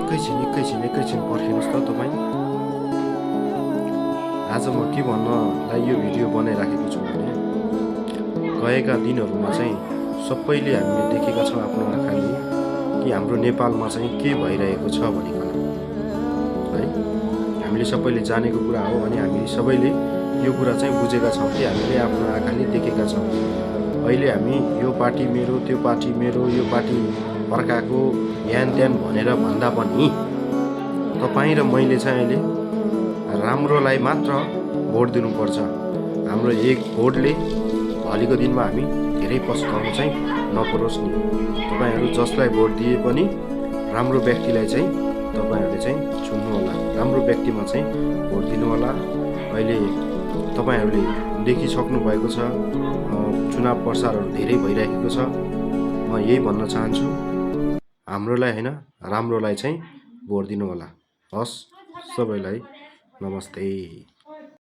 एकैछिन पर्खिनुहोस् त तपाईँ। आज म के भन्नलाई यो भिडियो बनाइराखेको छु भने गएका दिनहरूमा चाहिँ सबैले हामीले देखेका छौँ आफ्नो आँखाले कि हाम्रो नेपालमा चाहिँ के भइरहेको छ भनिकन है। हामीले सबैले जानेको कुरा हो भने हामीले सबैले यो कुरा चाहिँ बुझेका छौँ कि हामीले आफ्नो आँखाले देखेका छौँ। अहिले हामी यो पार्टी मेरो, त्यो पार्टी मेरो, यो पार्टी अर्काको ह्यान त्यान भनेर भन्दा पनि तपाईँ र मैले चाहिँ अहिले राम्रोलाई मात्र भोट दिनुपर्छ। हाम्रो एक भोटले भोलिको दिनमा हामी धेरै पछुताउनु चाहिँ नपरोस् नि। तपाईँहरू जसलाई भोट दिए पनि राम्रो व्यक्तिलाई चाहिँ तपाईँहरूले चाहिँ चुन्नु होला, राम्रो व्यक्तिमा चाहिँ भोट दिनु होला। अहिले तपाईँहरूले देखिसक्नु भएको छ चुनाव प्रचारहरू धेरै भइरहेको छ। म यही भन्न चाहन्छु, हाम्रोलाई हैन राम्रोलाई चाहिँ भोट दिनु होला। हस्, सबैलाई नमस्ते।